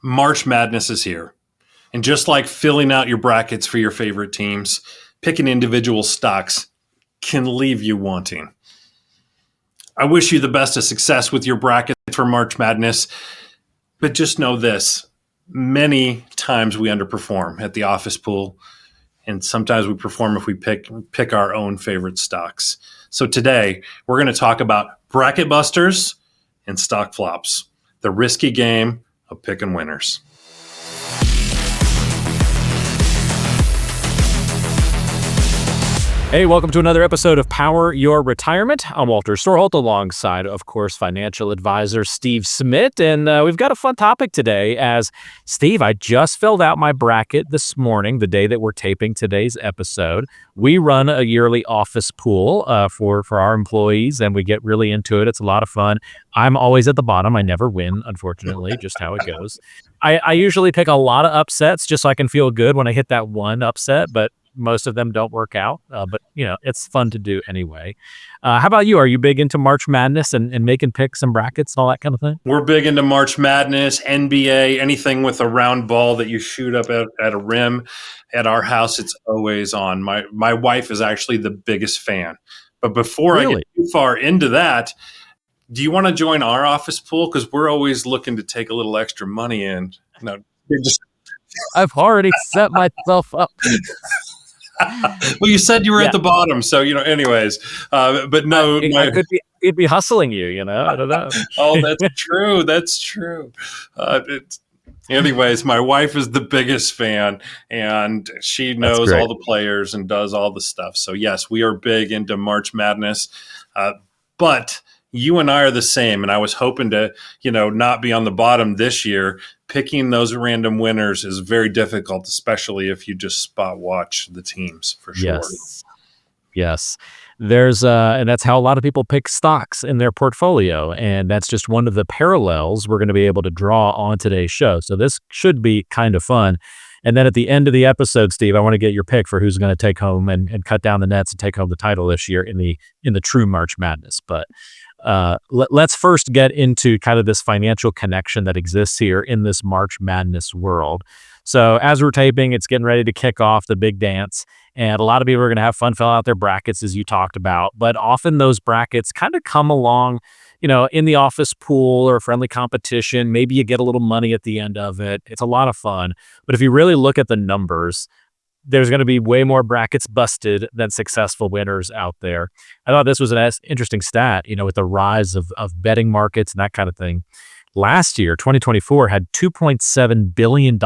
March Madness is here. And just like filling out your brackets for your favorite teams, picking individual stocks can leave you wanting. I wish you the best of success with your brackets for March Madness, but just know this. Many times we underperform at the office pool, and sometimes we perform if we pick our own favorite stocks. So today, we're going to talk about bracket busters and stock flops, the risky game of picking winners. Hey, welcome to another episode of Power Your Retirement. I'm Walter Storholt, alongside, of course, financial advisor Steve Smith. And we've got a fun topic today as, Steve, I just filled out my bracket this morning, the day that we're taping today's episode. We run a yearly office pool for our employees, and we get really into it. It's a lot of fun. I'm always at the bottom. I never win, unfortunately, just how it goes. I usually pick a lot of upsets just so I can feel good when I hit that one upset, but most of them don't work out, but it's fun to do anyway. How about you? Are you big into March Madness and making picks and brackets and all that kind of thing? We're big into March Madness, NBA, anything with a round ball that you shoot up at a rim. At our house, it's always on. My wife is actually the biggest fan. But before I get too far into that, do you want to join our office pool? Because we're always looking to take a little extra money in. No, I've already set myself up. Well, you said you were at the bottom, so anyways. But no, it'd be hustling you. I don't know. Oh, that's true. That's true. Anyways, my wife is the biggest fan, and she knows all the players and does all the stuff. So yes, we are big into March Madness, but you and I are the same. And I was hoping to, not be on the bottom this year. Picking those random winners is very difficult, especially if you just spot watch the teams, for sure. Yes. There's and that's how a lot of people pick stocks in their portfolio. And that's just one of the parallels we're going to be able to draw on today's show. So this should be kind of fun. And then at the end of the episode, Steve, I want to get your pick for who's going to take home and cut down the nets and take home the title this year in the true March Madness. But let's first get into kind of this financial connection that exists here in this March Madness world. So as we're taping, it's getting ready to kick off the big dance, and a lot of people are going to have fun filling out their brackets, as you talked about. But often those brackets kind of come along, in the office pool or a friendly competition. Maybe you get a little money at the end of it. It's a lot of fun. But if you really look at the numbers, there's going to be way more brackets busted than successful winners out there. I thought this was an interesting stat, with the rise of betting markets and that kind of thing. Last year, 2024, had $2.7 billion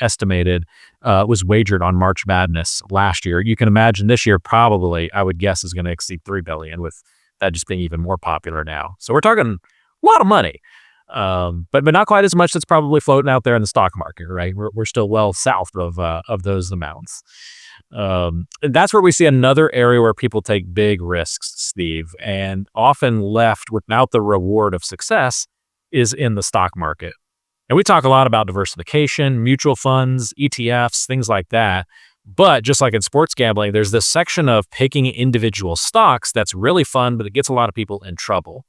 estimated was wagered on March Madness last year. You can imagine this year probably, I would guess, is going to exceed $3 billion, with that just being even more popular now. So we're talking a lot of money. But not quite as much that's probably floating out there in the stock market, right? We're still well south of those amounts. And that's where we see another area where people take big risks, Steve, and often left without the reward of success is in the stock market. And we talk a lot about diversification, mutual funds, ETFs, things like that. But just like in sports gambling, there's this section of picking individual stocks that's really fun, but it gets a lot of people in trouble.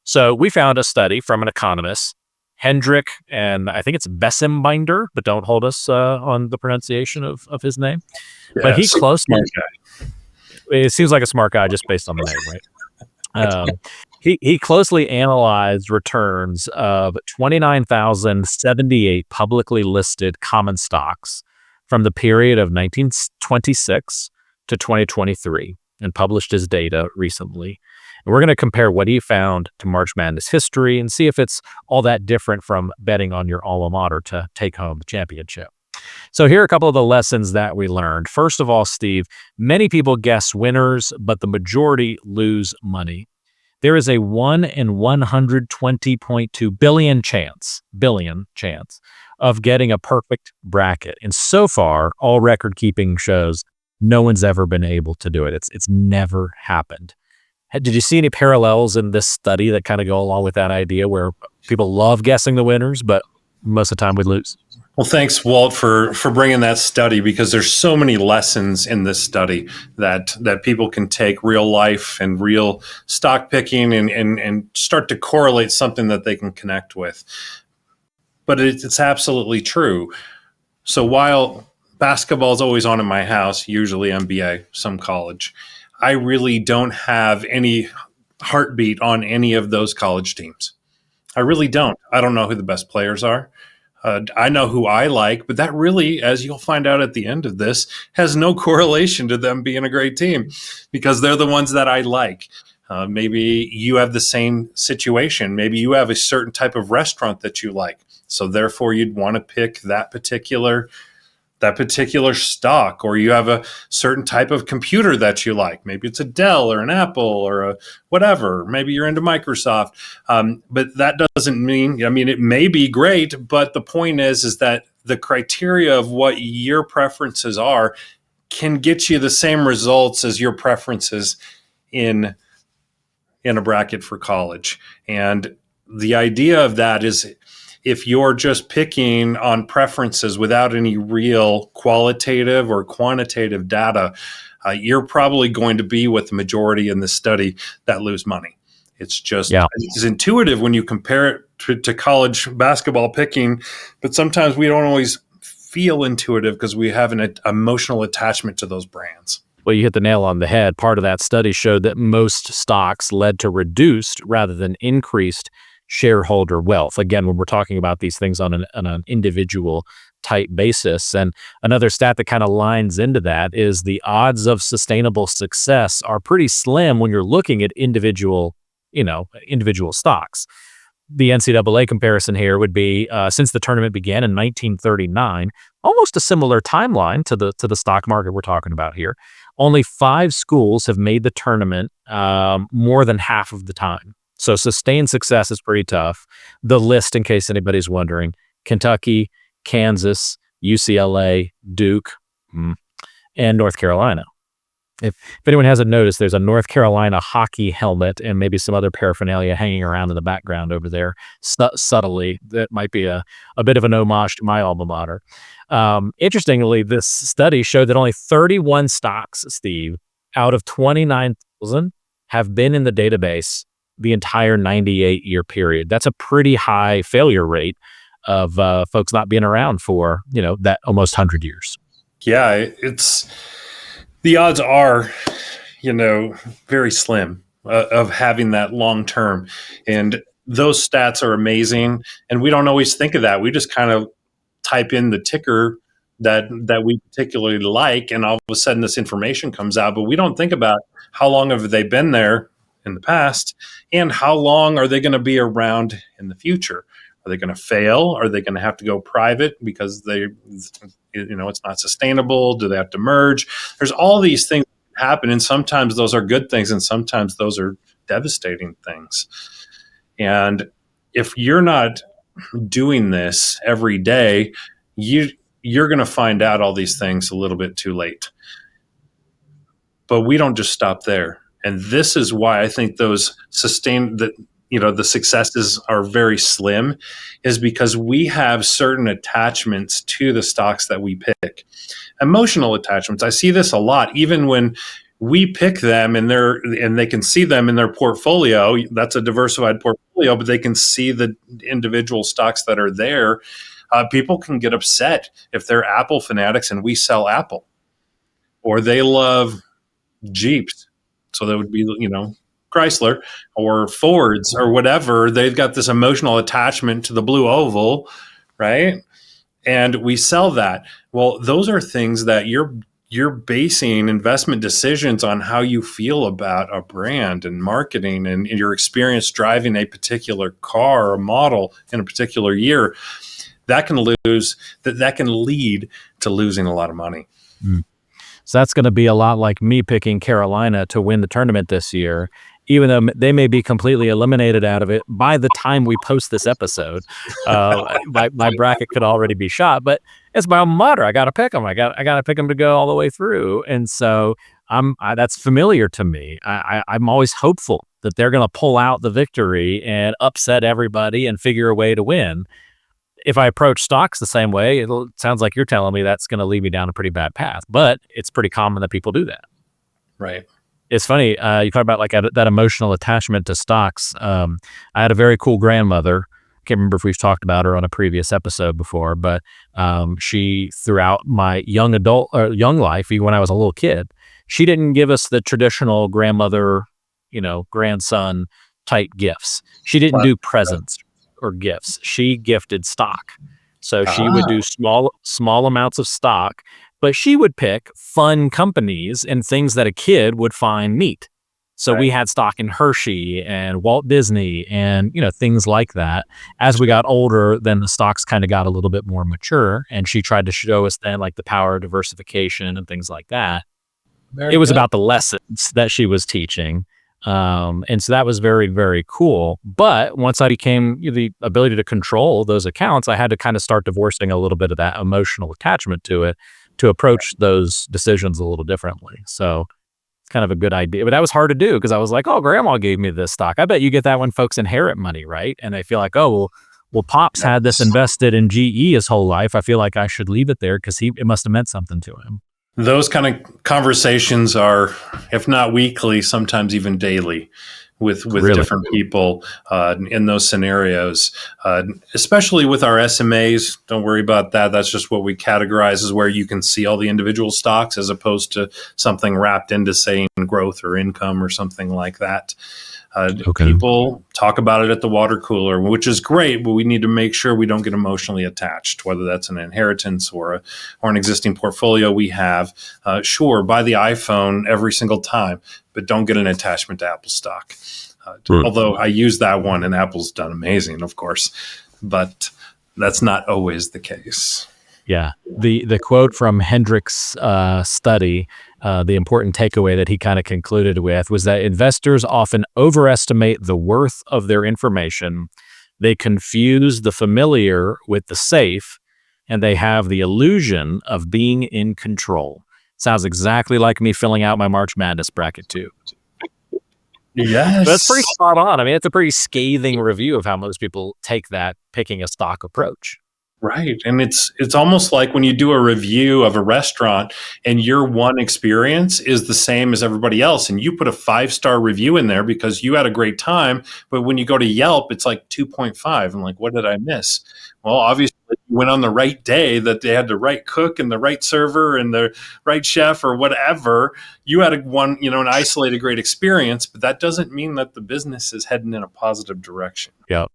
So we found a study from an economist, Hendrik, and I think it's Bessembinder, but don't hold us on the pronunciation of his name. Yeah, but he closely, it seems like a smart guy just based on the name, right? He closely analyzed returns of 29,078 publicly listed common stocks from the period of 1926 to 2023 and published his data recently. And we're going to compare what he found to March Madness history and see if it's all that different from betting on your alma mater to take home the championship. So here are a couple of the lessons that we learned. First of all, Steve, many people guess winners, but the majority lose money. There is a 1 in 120.2 billion chance of getting a perfect bracket. And so far, all record keeping shows no one's ever been able to do it. It's never happened. Did you see any parallels in this study that kind of go along with that idea where people love guessing the winners, but most of the time we lose? Well, thanks, Walt, for bringing that study, because there's so many lessons in this study that people can take real life and real stock picking and start to correlate something that they can connect with. but it's absolutely true. So while basketball is always on in my house, usually NBA, some college, I really don't have any heartbeat on any of those college teams. I really don't. I don't know who the best players are. I know who I like, but that really, as you'll find out at the end of this, has no correlation to them being a great team because they're the ones that I like. Maybe you have the same situation. Maybe you have a certain type of restaurant that you like. So therefore, you'd want to pick that particular stock, or you have a certain type of computer that you like. Maybe it's a Dell or an Apple or a whatever. Maybe you're into Microsoft. But that doesn't mean, it may be great, but the point is that the criteria of what your preferences are can get you the same results as your preferences in a bracket for college. And the idea of that is, if you're just picking on preferences without any real qualitative or quantitative data, you're probably going to be with the majority in the study that lose money. It's just It's intuitive when you compare it to college basketball picking, but sometimes we don't always feel intuitive because we have an emotional attachment to those brands. Well, you hit the nail on the head. Part of that study showed that most stocks led to reduced rather than increased shareholder wealth. Again, when we're talking about these things on an individual type basis. And another stat that kind of lines into that is the odds of sustainable success are pretty slim when you're looking at individual stocks. The NCAA comparison here would be since the tournament began in 1939, almost a similar timeline to the stock market we're talking about here. Only 5 schools have made the tournament more than half of the time. So sustained success is pretty tough. The list, in case anybody's wondering: Kentucky, Kansas, UCLA, Duke, and North Carolina. If anyone hasn't noticed, there's a North Carolina hockey helmet and maybe some other paraphernalia hanging around in the background over there, subtly. That might be a bit of an homage to my alma mater. Interestingly, this study showed that only 31 stocks, Steve, out of 29,000 have been in the database the entire 98-year period. That's a pretty high failure rate of folks not being around for, that almost 100 years. Yeah, the odds are, very slim of having that long term. And those stats are amazing. And we don't always think of that. We just kind of type in the ticker that we particularly like, and all of a sudden this information comes out. But we don't think about how long have they been there in the past, and how long are they going to be around in the future? Are they going to fail? Are they going to have to go private because it's not sustainable? Do they have to merge? There's all these things that happen, and sometimes those are good things, and sometimes those are devastating things. And if you're not doing this every day, you're going to find out all these things a little bit too late. But we don't just stop there. And this is why I think those the successes are very slim, is because we have certain attachments to the stocks that we pick. Emotional attachments. I see this a lot, even when we pick them and they can see them in their portfolio. That's a diversified portfolio, but they can see the individual stocks that are there. People can get upset if they're Apple fanatics and we sell Apple, or they love Jeeps. So that would be, Chrysler or Fords or whatever. They've got this emotional attachment to the blue oval, right? And we sell that. Well, those are things that you're basing investment decisions on how you feel about a brand and marketing and your experience driving a particular car or model in a particular year. That can lead to losing a lot of money. So that's going to be a lot like me picking Carolina to win the tournament this year, even though they may be completely eliminated out of it by the time we post this episode. My bracket could already be shot, but it's my alma mater. I got to pick them. I got to pick them to go all the way through. And so that's familiar to me. I'm always hopeful that they're going to pull out the victory and upset everybody and figure a way to win. If I approach stocks the same way, it sounds like you're telling me that's going to lead me down a pretty bad path. But it's pretty common that people do that. Right. It's funny. You talk about like that emotional attachment to stocks. I had a very cool grandmother, can't remember if we've talked about her on a previous episode before, but she, throughout my young life, even when I was a little kid, she didn't give us the traditional grandmother, grandson type gifts. She didn't do presents or gifts. She gifted stock. So she would do small amounts of stock, but she would pick fun companies and things that a kid would find neat. So we had stock in Hershey and Walt Disney and, things like that. As we got older, then the stocks kind of got a little bit more mature, and she tried to show us then like the power of diversification and things like that. It was about the lessons that she was teaching. And so that was very, very cool. But once I became the ability to control those accounts, I had to kind of start divorcing a little bit of that emotional attachment to it to approach those decisions a little differently. So it's kind of a good idea, but that was hard to do because I was like, oh, grandma gave me this stock. I bet you get that when folks inherit money, right? And they feel like, oh, well, Pops had this invested in GE his whole life. I feel like I should leave it there because it must have meant something to him. Those kind of conversations are, if not weekly, sometimes even daily with really? Different people in those scenarios, especially with our SMAs. Don't worry about that. That's just what we categorize as where you can see all the individual stocks as opposed to something wrapped into, say, growth or income or something like that. People talk about it at the water cooler, which is great, but we need to make sure we don't get emotionally attached, whether that's an inheritance or an existing portfolio we have. Sure, buy the iPhone every single time, but don't get an attachment to Apple stock. Although I use that one and Apple's done amazing, of course, but that's not always the case. Yeah. The quote from Hendrik's study, the important takeaway that he kind of concluded with was that investors often overestimate the worth of their information. They confuse the familiar with the safe, and they have the illusion of being in control. Sounds exactly like me filling out my March Madness bracket too. Yes. But that's pretty spot on. I mean, it's a pretty scathing review of how most people take that picking a stock approach. Right. And it's almost like when you do a review of a restaurant and your one experience is the same as everybody else, and you put a 5-star review in there because you had a great time, but when you go to Yelp, it's like 2.5. I'm like, what did I miss? Well, obviously you went on the right day, that they had the right cook and the right server and the right chef or whatever. You had an isolated great experience, but that doesn't mean that the business is heading in a positive direction. Yeah.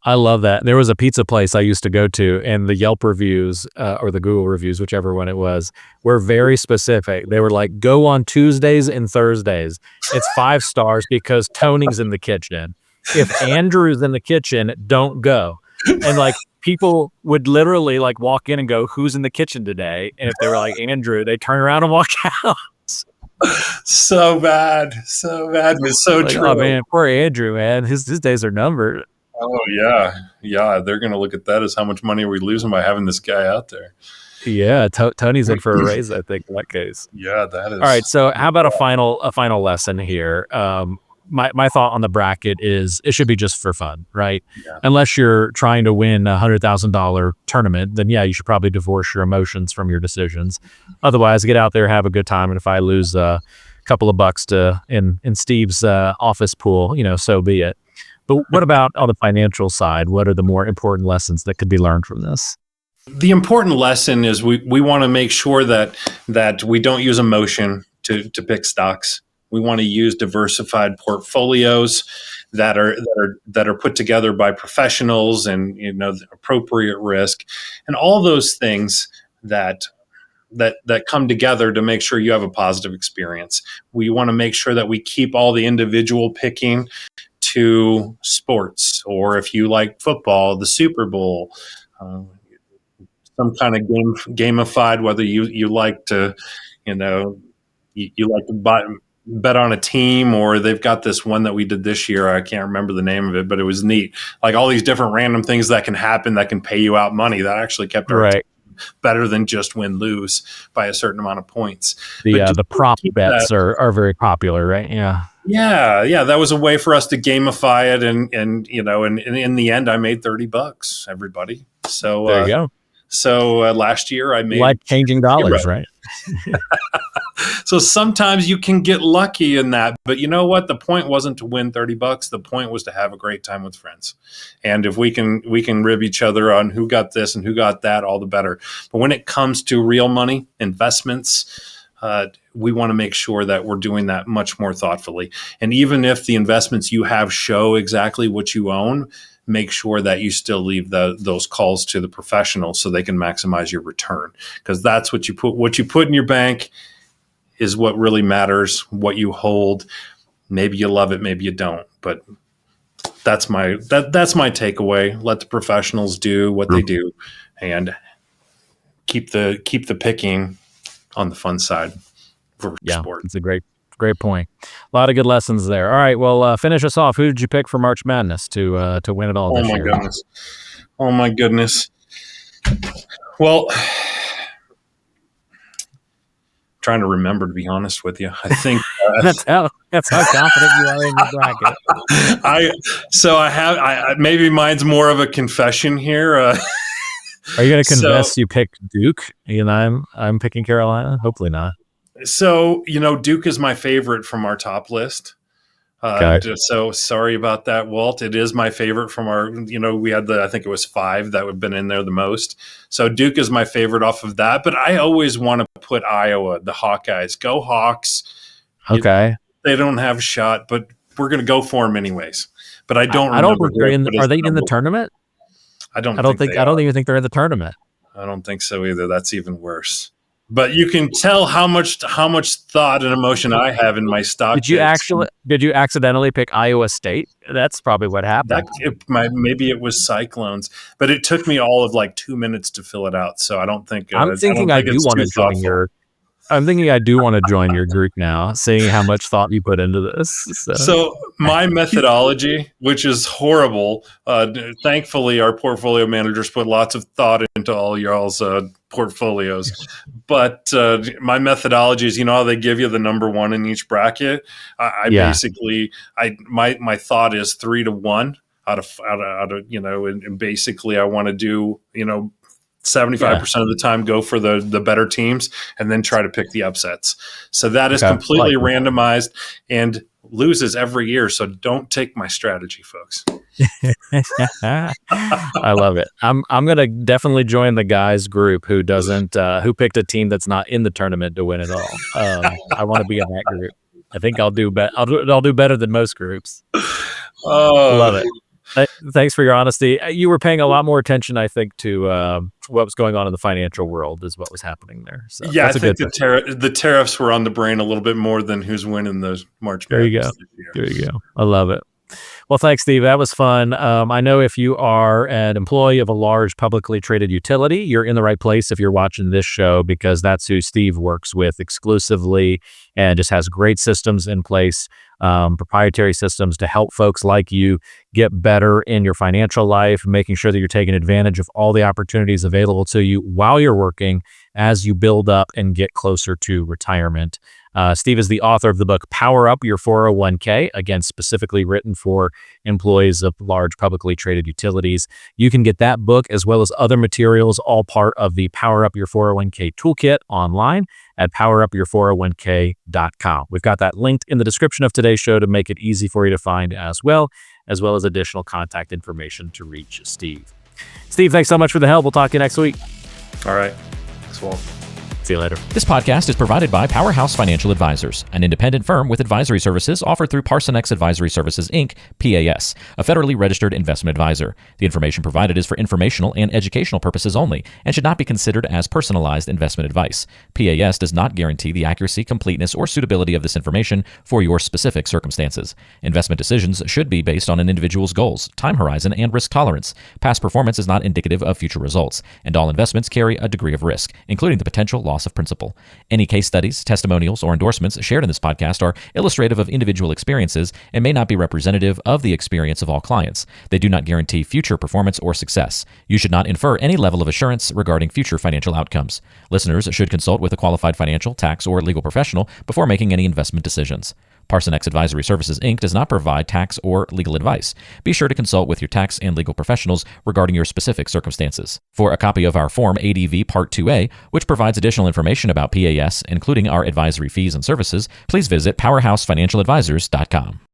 I love that. There was a pizza place I used to go to, and the Yelp reviews or the Google reviews, whichever one it was, were very specific. They were like, go on Tuesdays and Thursdays. It's 5 stars because Tony's in the kitchen. If Andrew's in the kitchen, don't go. And like people would literally like walk in and go, who's in the kitchen today? And if they were like Andrew, they turn around and walk out. So bad. It's so like, true. Oh man, poor Andrew, man. His days are numbered. Oh yeah. They're going to look at that as how much money are we losing by having this guy out there. Yeah, Tony's in for a raise, I think, in that case. Yeah, that is. All right, so how about a final lesson here? My thought on the bracket is it should be just for fun, right? Yeah. Unless you're trying to win a $100,000 tournament, then yeah, you should probably divorce your emotions from your decisions. Otherwise, get out there, have a good time, and if I lose a couple of bucks in Steve's office pool, so be it. But what about on the financial side? What are the more important lessons that could be learned from this? The important lesson is we want to make sure that we don't use emotion to pick stocks. We want to use diversified portfolios that are put together by professionals and the appropriate risk and all those things that come together to make sure you have a positive experience. We want to make sure that we keep all the individual picking to sports, or if you like football, the Super Bowl, some kind of gamified, whether you like to, you like to bet on a team, or they've got this one that we did this year. I can't remember the name of it, but it was neat. Like all these different random things that can happen that can pay you out money that actually kept our team better than just win-lose by a certain amount of points. The prop bets are very popular, right? Yeah. Yeah. That was a way for us to gamify it, and in the end, I made $30, everybody. So there you go. So last year I made life-changing dollars, right? So sometimes you can get lucky in that, but you know what? The point wasn't to win $30. The point was to have a great time with friends. And if we can rib each other on who got this and who got that, all the better. But when it comes to real money, investments, we want to make sure that we're doing that much more thoughtfully. And even if the investments you have show exactly what you own, make sure that you still leave those calls to the professionals so they can maximize your return, because that's what you put in your bank is what really matters, what you hold. Maybe you love it, maybe you don't, but that's my takeaway. Let the professionals do what they do and keep the picking on the fun side for sport. It's a great point. A lot of good lessons there. All right, well, finish us off. Who did you pick for March Madness to win it all this year? Oh my goodness. Well, trying to remember, to be honest with you. I think that's how confident you are in your bracket. Maybe mine's more of a confession here. Are you going to confess you picked Duke and I'm picking Carolina? Hopefully not. So, Duke is my favorite from our top list. So sorry about that, Walt. It is my favorite from our, we had I think it was 5 that would have been in there the most. So Duke is my favorite off of that, but I always want to put Iowa, the Hawkeyes. Go Hawks. Okay. They don't have a shot, but we're going to go for them anyways. But I don't remember. Are they in the tournament? I don't even think they're in the tournament. I don't think so either. That's even worse. But you can tell how much thought and emotion I have in my stock. Did you accidentally pick Iowa State? That's probably what happened. Maybe it was Cyclones, but it took me all of like 2 minutes to fill it out. So I don't think I do want to join your group now, seeing how much thought you put into this. So my methodology, which is horrible, thankfully our portfolio managers put lots of thought into all y'all's portfolios. But my methodology is, how they give you the number one in each bracket. Basically, my thought is 3 to 1 out of and basically I want to do 75% of the time go for the better teams and then try to pick the upsets. So that is completely randomized and loses every year. So don't take my strategy, folks. I love it. I'm going to definitely join the guys group who who picked a team that's not in the tournament to win it all. I want to be in that group. I think I'll do better than most groups. Oh, love it. Thanks for your honesty. You were paying a lot more attention, I think, to what was going on in the financial world is what was happening there. So yeah, I think the tariffs were on the brain a little bit more than who's winning the March Madness. There you go. I love it. Well, thanks, Steve. That was fun. I know if you are an employee of a large publicly traded utility, you're in the right place if you're watching this show, because that's who Steve works with exclusively and just has great systems in place, proprietary systems to help folks like you get better in your financial life, making sure that you're taking advantage of all the opportunities available to you while you're working as you build up and get closer to retirement. Steve is the author of the book, Power Up Your 401k, again, specifically written for employees of large publicly traded utilities. You can get that book as well as other materials, all part of the Power Up Your 401k toolkit online at powerupyour401k.com. We've got that linked in the description of today's show to make it easy for you to find as well as additional contact information to reach Steve. Steve, thanks so much for the help. We'll talk to you next week. All right. Thanks, Walt. See you later. This podcast is provided by Powerhouse Financial Advisors, an independent firm with advisory services offered through Parson X Advisory Services, Inc., PAS, a federally registered investment advisor. The information provided is for informational and educational purposes only and should not be considered as personalized investment advice. PAS does not guarantee the accuracy, completeness, or suitability of this information for your specific circumstances. Investment decisions should be based on an individual's goals, time horizon, and risk tolerance. Past performance is not indicative of future results, and all investments carry a degree of risk, including the potential loss of principal. Any case studies, testimonials, or endorsements shared in this podcast are illustrative of individual experiences and may not be representative of the experience of all clients. They do not guarantee future performance or success. You should not infer any level of assurance regarding future financial outcomes. Listeners should consult with a qualified financial, tax, or legal professional before making any investment decisions. Parson X Advisory Services, Inc. does not provide tax or legal advice. Be sure to consult with your tax and legal professionals regarding your specific circumstances. For a copy of our Form ADV Part 2A, which provides additional information about PAS, including our advisory fees and services, please visit powerhousefinancialadvisors.com.